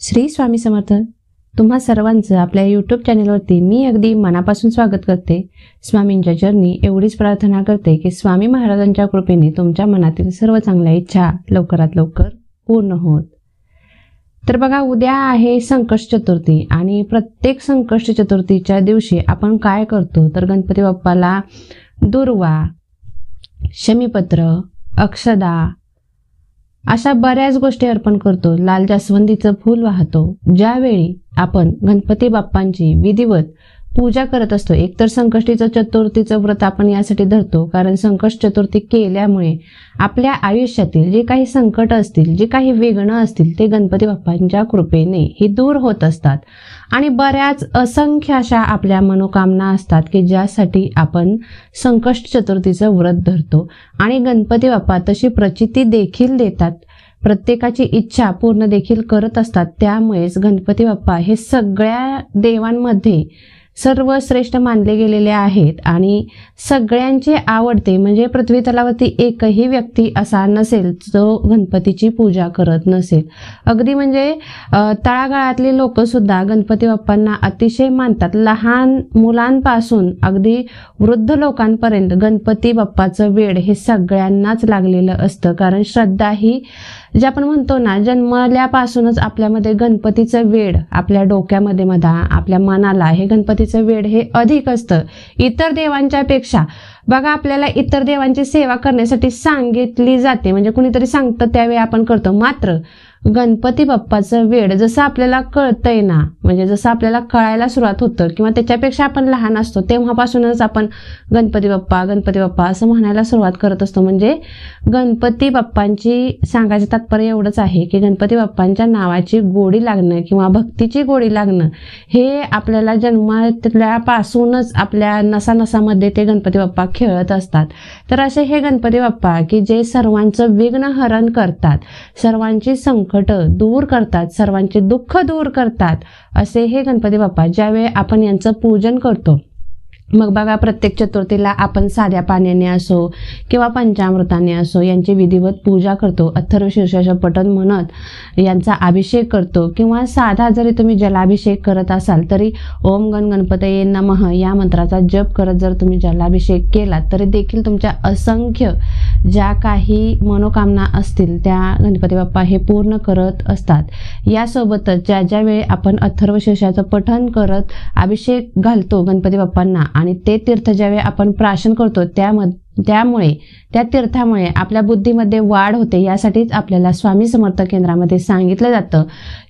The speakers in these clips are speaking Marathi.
श्री स्वामी समर्थ. तुम्हा सर्वांचं आपल्या यूट्यूब चॅनलवरती मी अगदी मनापासून स्वागत करते. स्वामींच्या चरणी एवढीच प्रार्थना करते की स्वामी महाराजांच्या कृपेने तुमच्या मनातील सर्व चांगल्या इच्छा लवकरात लवकर पूर्ण होत. तर बघा, उद्या आहे संकष्ट चतुर्थी आणि प्रत्येक संकष्ट चतुर्थीच्या दिवशी आपण काय करतो तर गणपती बाप्पाला दुर्वा, शमीपत्र, अक्षदा अशा बऱ्याच गोष्टी अर्पण करतो. लाल जास्वंदीचं फूल वाहतो. ज्यावेळी आपण गणपती बाप्पांची विधिवत पूजा करत असतो, एकतर संकष्टीचं चतुर्थीचं व्रत आपण यासाठी धरतो कारण संकष्ट चतुर्थी केल्यामुळे आपल्या आयुष्यातील जे काही संकट असतील, जे काही विघ्न असतील ते गणपती बाप्पांच्या कृपेने ही दूर होत असतात. आणि बऱ्याच असंख्य अशा आपल्या मनोकामना असतात की ज्यासाठी आपण संकष्ट चतुर्थीचं व्रत धरतो आणि गणपती बाप्पा तशी प्रचिती देखील देतात, प्रत्येकाची इच्छा पूर्ण देखील करत असतात. त्यामुळेच गणपती बाप्पा हे सगळ्या देवांमध्ये सर्वश्रेष्ठ मानले गेलेले आहेत आणि सगळ्यांचे आवडते. म्हणजे पृथ्वी तलावरती एकही व्यक्ती असा नसेल जो गणपतीची पूजा करत नसेल. अगदी म्हणजे तळागाळातली लोक सुद्धा गणपती बाप्पांना अतिशय मानतात. लहान मुलांपासून अगदी वृद्ध लोकांपर्यंत गणपती बाप्पाचं वेड हे सगळ्यांनाच लागलेलं असतं. कारण श्रद्धा ही जे आपण म्हणतो ना, जन्मल्यापासूनच आपल्यामध्ये गणपतीचं वेड आपल्या डोक्यामध्ये म्हणा, आपल्या मनाला हे गणपतीचं वेड हे अधिक असतं इतर देवांच्या पेक्षा. बघा, आपल्याला इतर देवांची सेवा करण्यासाठी सांगितली जाते, म्हणजे कुणीतरी सांगतं त्यावेळी आपण करतो. मात्र गणपती बाप्पाचं वेड जसं आपल्याला कळतंय ना, म्हणजे जसं आपल्याला कळायला सुरुवात होतं किंवा त्याच्यापेक्षा आपण लहान असतो तेव्हापासूनच आपण गणपती बाप्पा गणपती बाप्पा असं म्हणायला सुरुवात करत असतो. म्हणजे गणपती बाप्पांची सांगायचं तात्पर्य एवढंच आहे की गणपती बाप्पांच्या नावाची गोडी लागणं किंवा भक्तीची गोडी लागणं हे आपल्याला जन्मल्यापासूनच आपल्या नसानसामध्ये ते गणपती बाप्पा खेळत असतात. तर असे हे गणपती बाप्पा की जे सर्वांचं विघ्नहरण करतात, सर्वांची संकट दूर करतात, सर्वांचे दुःख दूर करतात, असे हे गणपती बाप्पा. ज्यावेळी आपण यांचं पूजन करतो, मग बघा, प्रत्येक चतुर्थीला आपण साध्या पाण्याने असो किंवा पंचामृताने असो यांची विधिवत पूजा करतो. अथर्वशीर्षाचं पठण म्हणत यांचा अभिषेक करतो किंवा साधा जरी तुम्ही जलाभिषेक करत असाल तरी ओम गण गणपतये नमः या मंत्राचा जप करत जर तुम्ही जलाभिषेक केला तरी देखील तुमच्या असंख्य ज्या काही मनोकामना असतील त्या गणपती बाप्पा हे पूर्ण करत असतात. यासोबतच ज्या वेळी आपण अथर्वशीर्षाचं पठण करत अभिषेक घालतो गणपती बाप्पांना आणि ते तीर्थ ज्यावेळी आपण प्राशन करतो त्यामुळे त्या तीर्थामुळे आपल्या बुद्धीमध्ये वाढ होते. यासाठीच आपल्याला स्वामी समर्थ केंद्रामध्ये सांगितलं जातं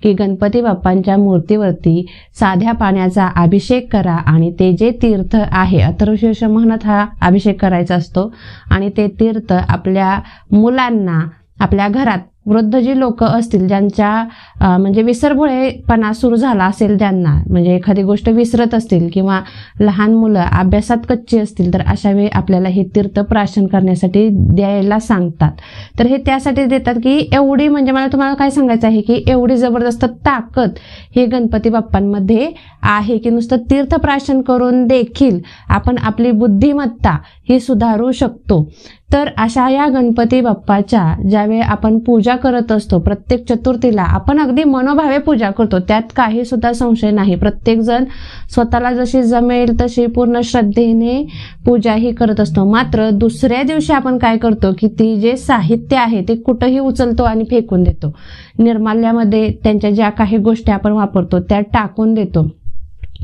की गणपती बाप्पांच्या मूर्तीवरती साध्या पाण्याचा अभिषेक करा आणि ते जे तीर्थ आहे अथर्वशीर्ष म्हणत हा अभिषेक करायचा असतो आणि ते तीर्थ आपल्या मुलांना, आपल्या घरात वृद्ध जी लोक असतील ज्यांच्या म्हणजे विसरभोळेपणा सुरू झाला असेल, त्यांना म्हणजे एखादी गोष्ट विसरत असतील किंवा लहान मुलं अभ्यासात कच्ची असतील, तर अशा वेळी आपल्याला हे तीर्थ प्राशन करण्यासाठी द्यायला सांगतात. तर हे त्यासाठी देतात की एवढी, म्हणजे मला तुम्हाला काय सांगायचं आहे की एवढी जबरदस्त ताकद हे गणपती बाप्पांमध्ये आहे की नुसतं तीर्थ प्राशन करून देखील आपण आपली बुद्धिमत्ता ही सुधारू शकतो. तर अशा या गणपती बाप्पाच्या ज्यावेळी आपण पूजा करत असतो, प्रत्येक चतुर्थीला आपण अगदी मनोभावे पूजा करतो, त्यात काही सुद्धा संशय नाही. प्रत्येक जण स्वतःला जशी जमेल तशी पूर्ण श्रद्धेने पूजा ही करत असतो. मात्र दुसऱ्या दिवशी आपण काय करतो की ती जे साहित्य आहे ते कुठंही उचलतो आणि फेकून देतो. निर्माल्यामध्ये त्यांच्या ज्या काही गोष्टी आपण वापरतो त्या टाकून देतो.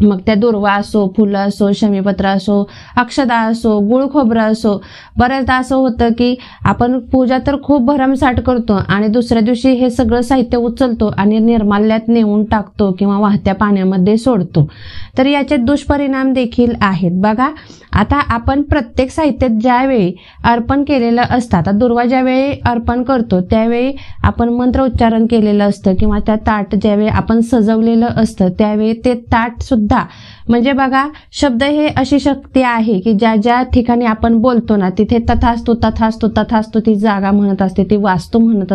मग त्या दुर्वा असो, फुलं असो, शमीपत्र असो, अक्षदा असो, गुळ खोबरं असो. बऱ्याचदा असं होतं की आपण पूजा तर खूप भरमसाठ करतो आणि दुसऱ्या दिवशी हे सगळं साहित्य उचलतो आणि निर्माल्यात नेऊन टाकतो किंवा वाहत्या पाण्यामध्ये सोडतो. तर याचे दुष्परिणाम देखील आहेत. बघा, आता आपण प्रत्येक साहित्यात ज्यावेळी अर्पण केलेलं असतं, दुर्वा ज्यावेळी अर्पण करतो त्यावेळी आपण मंत्र उच्चारण केलेलं असतं किंवा त्या ताट ज्यावेळी आपण सजवलेलं असतं त्यावेळी ते ताट सुद्धा सुद्धा, म्हणजे बघा शब्द हे अशी शक्ती आहे की ज्या ज्या ठिकाणी आपण बोलतो ना तिथे तथास्तु तथास्तु तथास्तु ती जागा म्हणत असते, ती वास्तू म्हणत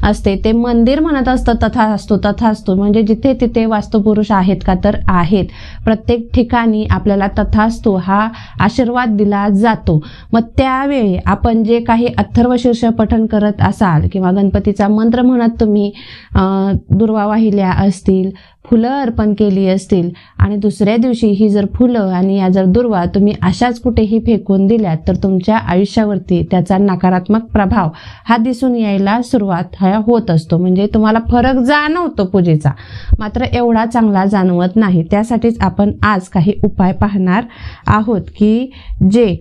असते, ते मंदिर म्हणत असतं तथास्तु तथास्तु, म्हणजे जिथे तिथे वास्तुपुरुष आहेत का, तर आहेत. प्रत्येक ठिकाणी आपल्याला तथास्तु हा आशीर्वाद दिला जातो. मग त्यावेळी आपण जे काही अथर्वशीर्ष पठण करत असाल किंवा गणपतीचा मंत्र म्हणत तुम्ही दुर्वा वाहिल्या असतील, फुलं अर्पण केली असतील आणि दुसऱ्या दिवशी ही जर फुलं आणि या जर दुर्वा तुम्ही अशाच कुठेही फेकून दिल्यात तर तुमच्या आयुष्यावरती त्याचा नकारात्मक प्रभाव हा दिसून यायला सुरुवात होत असतो. म्हणजे तुम्हाला फरक जाणवतो पूजेचा, मात्र एवढा चांगला जाणवत नाही. त्यासाठीच आपण आज काही उपाय पाहणार आहोत की जे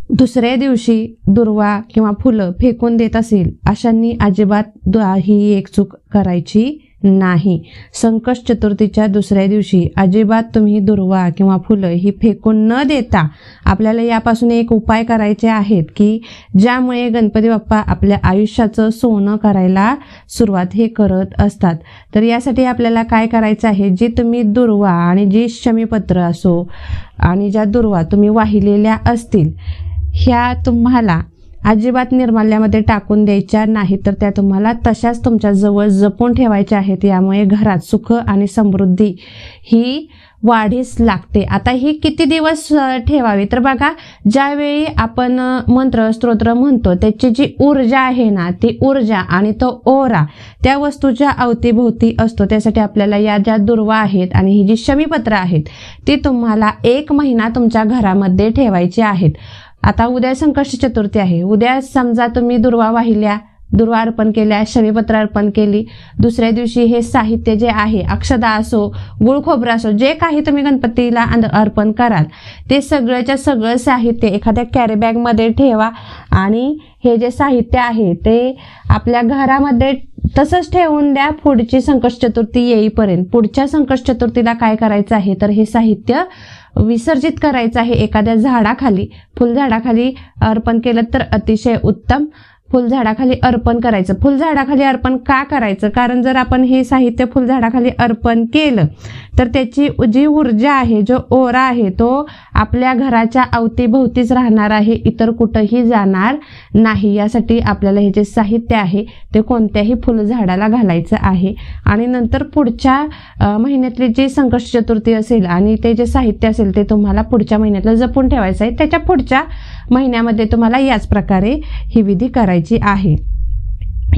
दुसऱ्या दिवशी दुर्वा किंवा फुलं फेकून देत असेल अशांनी अजिबात ही एक चूक करायची नाही. संकष्ट चतुर्थीच्या दुसऱ्या दिवशी अजिबात तुम्ही दुर्वा किंवा फुलं ही फेकून न देता आपल्याला यापासून एक उपाय करायचे आहेत की ज्यामुळे गणपती बाप्पा आपल्या आयुष्याचं सोनं करायला सुरुवात हे करत असतात. तर यासाठी आपल्याला काय करायचं आहे, जी तुम्ही दुर्वा आणि जी शमीपत्र असो आणि ज्या दुर्वा तुम्ही वाहिलेल्या असतील ह्या तुम्हाला अजिबात निर्माल्यामध्ये टाकून द्यायच्या नाही, तर त्या तुम्हाला तशाच तुमच्या जवळ जपून ठेवायच्या आहेत. यामुळे घरात सुख आणि समृद्धी ही वाढीस लागते. आता ही किती दिवस ठेवावी, तर बघा ज्यावेळी आपण मंत्र स्तोत्र म्हणतो त्याची जी ऊर्जा आहे ना, ती ऊर्जा आणि तो ओरा त्या वस्तूच्या अवतीभोवती असतो. त्यासाठी आपल्याला या ज्या दुर्वा आहेत आणि ही जी शमीपत्र आहेत ती तुम्हाला 1 महिना तुमच्या घरामध्ये ठेवायची आहेत. आता उद्या संकष्ट चतुर्थी आहे, उद्या समजा तुम्ही दुर्वा वाहिल्या, दुर्वा अर्पण केल्या, शमीपत्र अर्पण केली, दुसऱ्या दिवशी हे साहित्य जे आहे अक्षदा असो, गुळ खोबरं असो, जे काही तुम्ही गणपतीला अर्पण कराल ते सगळ्याच्या सगळं साहित्य एखाद्या कॅरीबॅगमध्ये ठेवा आणि हे जे साहित्य आहे ते आपल्या घरामध्ये तसंच ठेवून द्या पुढची संकष्ट चतुर्थी येईपर्यंत. पुढच्या संकष्ट चतुर्थीला काय करायचं आहे, तर हे साहित्य विसर्जित करायचं आहे एखाद्या झाडाखाली, फुलझाडाखाली अर्पण केलं तर अतिशय उत्तम. फुलझाडाखाली अर्पण करायचं. फुलझाडाखाली अर्पण का करायचं, कारण जर आपण हे साहित्य फुलझाडाखाली अर्पण केलं तर त्याची जी ऊर्जा आहे, जो ओरा आहे तो आपल्या घराच्या अवतीभोवतीच राहणार आहे, इतर कुठंही जाणार नाही. यासाठी आपल्याला हे जे साहित्य आहे ते कोणत्याही फुलझाडाला घालायचं आहे आणि नंतर पुढच्या महिन्यातली जी संकष्ट चतुर्थी असेल आणि ते जे साहित्य असेल ते तुम्हाला पुढच्या महिन्यातलं जपून ठेवायचं आहे. त्याच्या पुढच्या महिन्यामध्ये तुम्हाला याच प्रकारे ही विधी करायची आहे.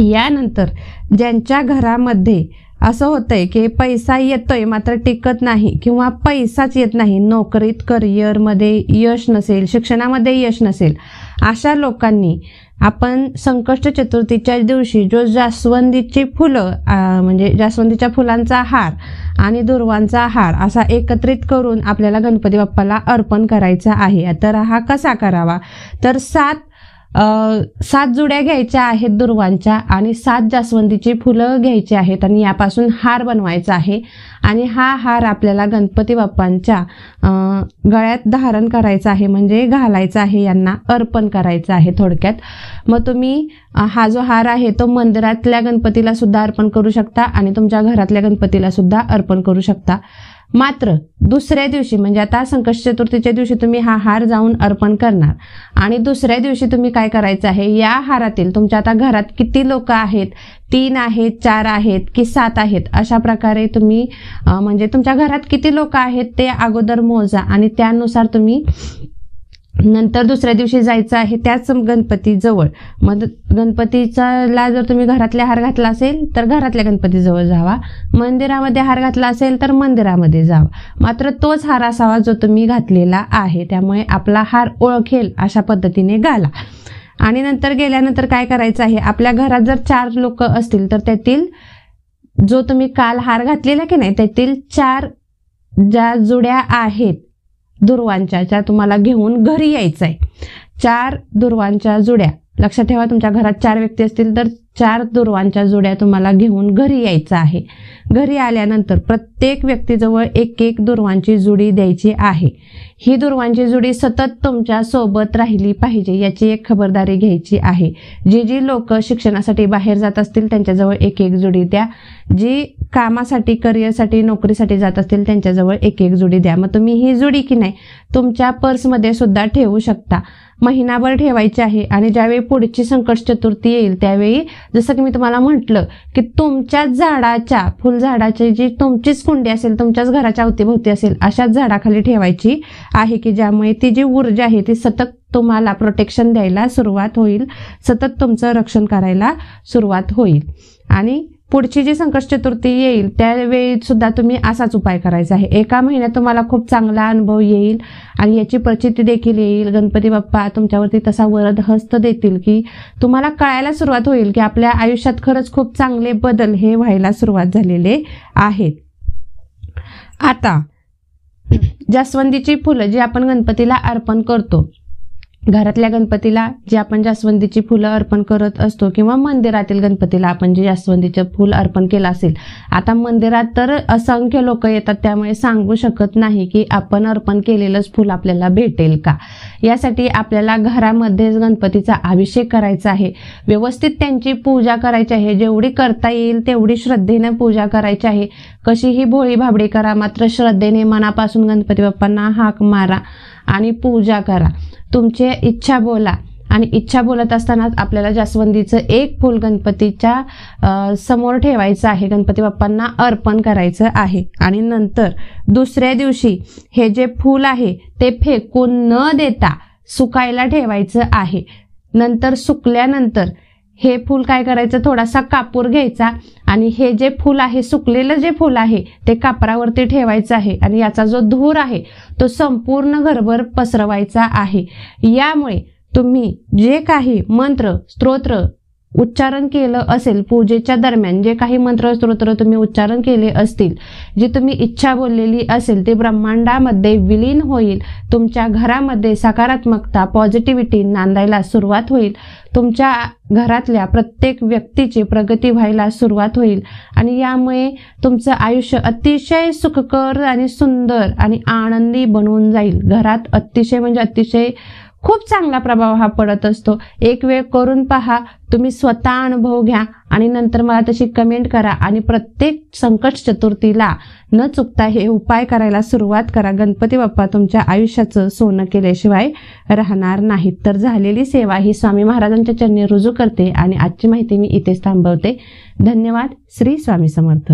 यानंतर ज्यांच्या घरामध्ये असं होतंय की पैसा येतोय मात्र टिकत नाही किंवा पैसाच येत नाही, नोकरीत करिअरमध्ये यश नसेल, शिक्षणामध्ये यश नसेल, अशा लोकांनी आपण संकष्ट चतुर्थीच्या दिवशी जो जास्वंदीची फुलं म्हणजे जास्वंदीच्या फुलांचा हार आणि दुर्वांचा हार असा एकत्रित करून आपल्याला गणपती बाप्पाला अर्पण करायचा आहे. तर हा कसा करावा, तर 7 जुड्या घ्यायच्या आहेत दुर्वांच्या आणि 7 जास्वंदीची फुलं घ्यायची आहेत आणि यापासून हार बनवायचा आहे आणि हा हार आपल्याला गणपती बाप्पांच्या गळ्यात धारण करायचा आहे, म्हणजे घालायचा आहे, यांना अर्पण करायचं आहे थोडक्यात. मग तुम्ही हा जो हार आहे तो मंदिरातल्या गणपतीला सुद्धा अर्पण करू शकता आणि तुमच्या घरातल्या गणपतीला सुद्धा अर्पण करू शकता. मात्र दुसऱ्या दिवशी म्हणजे आता संकष्ट चतुर्थीच्या दिवशी तुम्ही हा हार जाऊन अर्पण करणार आणि दुसऱ्या दिवशी तुम्ही काय करायचं आहे, या हारातील तुमच्या आता घरात किती लोक आहेत, 3 आहेत, 4 आहेत की 7 आहेत, अशा प्रकारे तुम्ही म्हणजे तुमच्या घरात किती लोक आहेत ते अगोदर मोजा आणि त्यानुसार तुम्ही नंतर दुसऱ्या दिवशी जायचं आहे त्याच गणपतीजवळ. मग गणपतीला जर तुम्ही घरातला हार घातला असेल तर घरातल्या गणपतीजवळ जावा, मंदिरामध्ये हार घातला असेल तर मंदिरामध्ये जावा, मात्र तोच हार असावा जो तुम्ही घातलेला आहे. त्यामुळे आपला हार ओळखेल अशा पद्धतीने घाला. आणि नंतर गेल्यानंतर काय करायचं आहे, आपल्या घरात जर 4 लोक असतील तर त्यातील जो तुम्ही काल हार घातलेला की नाही त्यातील 4 ज्या जुड्या आहेत दुर्वांच्या ज्या तुम्हाला घेऊन घरी यायचं आहे, 4 दुर्वांच्या जुड्या, लक्षात ठेवा तुमच्या घरात 4 व्यक्ती असतील तर 4 दुर्वांच्या जुड्या तुम्हाला घेऊन घरी यायचं आहे. घरी आल्यानंतर प्रत्येक व्यक्तीजवळ 1 दुर्वांची जुडी द्यायची आहे. ही दुर्वांची जुडी सतत तुमच्या सोबत राहिली पाहिजे याची एक खबरदारी घ्यायची आहे. जी लोक शिक्षणासाठी बाहेर जात असतील त्यांच्याजवळ 1 जुडी द्या. जी कामासाठी, करिअरसाठी, नोकरीसाठी जात असतील त्यांच्याजवळ एक एक जोडी द्या. मग तुम्ही ही जोडी की नाही तुमच्या पर्समध्ये सुद्धा ठेवू शकता. महिनाभर ठेवायची आहे आणि ज्यावेळी पुढची संकट चतुर्थी येईल त्यावेळी जसं की मी तुम्हाला म्हटलं की तुमच्या झाडाच्या, फुलझाडाची जी तुमचीच कुंडी असेल, तुमच्याच घराच्या अवतीभोवती असेल अशाच झाडाखाली ठेवायची आहे की ज्यामुळे ती जी ऊर्जा आहे ती सतत तुम्हाला प्रोटेक्शन द्यायला सुरुवात होईल, सतत तुमचं रक्षण करायला सुरुवात होईल. आणि पुढची जी संकट चतुर्थी येईल त्यावेळी सुद्धा तुम्ही असाच उपाय करायचा आहे. एका महिन्यात तुम्हाला खूप चांगला अनुभव येईल आणि याची प्रचिती देखील येईल. गणपती बाप्पा तुमच्यावरती तसा वरद हस्त देतील की तुम्हाला कळायला सुरुवात होईल की आपल्या आयुष्यात खरंच खूप चांगले बदल हे व्हायला सुरुवात झालेले आहेत. आता जास्वंदीची फुलं जी आपण गणपतीला अर्पण करतो, घरातल्या गणपतीला जी आपण जास्वंदीची फुलं अर्पण करत असतो किंवा मंदिरातील गणपतीला आपण जे जास्वंदीचं फुल अर्पण केलं असेल. आता मंदिरात तर असंख्य लोक येतात त्यामुळे सांगू शकत नाही की आपण अर्पण केलेलंच फुल आपल्याला भेटेल का. यासाठी आपल्याला घरामध्येच गणपतीचा अभिषेक करायचा आहे, व्यवस्थित त्यांची पूजा करायची आहे. जेवढी करता येईल तेवढी श्रद्धेने पूजा करायची आहे. कशीही भोळी भाबडी करा, मात्र श्रद्धेने मनापासून गणपती बाप्पांना हाक मारा आणि पूजा करा. तुमची इच्छा बोला आणि इच्छा बोलत असतानाच आपल्याला जास्वंदीचं एक फूल गणपतीच्या समोर ठेवायचं आहे, गणपती बाप्पांना अर्पण करायचं आहे. आणि नंतर दुसऱ्या दिवशी हे जे फूल आहे ते फेकून न देता सुकायला ठेवायचं आहे. नंतर सुकल्यानंतर हे फूल काय करायचं, थोडासा कापूर घ्यायचा आणि हे जे फूल आहे, सुकलेलं जे फूल आहे ते कापरावरती ठेवायचं आहे आणि याचा जो धूर आहे तो संपूर्ण घरभर पसरवायचा आहे. यामुळे तुम्ही जे काही मंत्र, स्तोत्र उच्चारण केलं असेल, पूजेच्या दरम्यान जे काही मंत्र, स्तोत्र तुम्ही उच्चारण केले असतील, जी तुम्ही इच्छा बोललेली असेल ते ब्रह्मांडामध्ये विलीन होईल. तुमच्या घरामध्ये सकारात्मकता, पॉझिटिव्हिटी नांदायला सुरुवात होईल. तुमच्या घरातल्या प्रत्येक व्यक्तीची प्रगती व्हायला सुरुवात होईल आणि यामुळे तुमचं आयुष्य अतिशय सुखकर आणि सुंदर आणि आनंदी बनवून जाईल. घरात अतिशय म्हणजे अतिशय खूप चांगला प्रभाव हा पडत असतो. एक वेळ करून पहा, तुम्ही स्वतः अनुभव घ्या आणि नंतर मला तशी कमेंट करा आणि प्रत्येक संकट चतुर्थीला न चुकता हे उपाय करायला सुरुवात करा. गणपती बाप्पा तुमच्या आयुष्याचं सोनं केल्याशिवाय राहणार नाहीत. तर झालेली सेवा ही स्वामी महाराजांच्या चरणी रुजू करते आणि आजची माहिती मी इथेच थांबवते. धन्यवाद. श्री स्वामी समर्थ.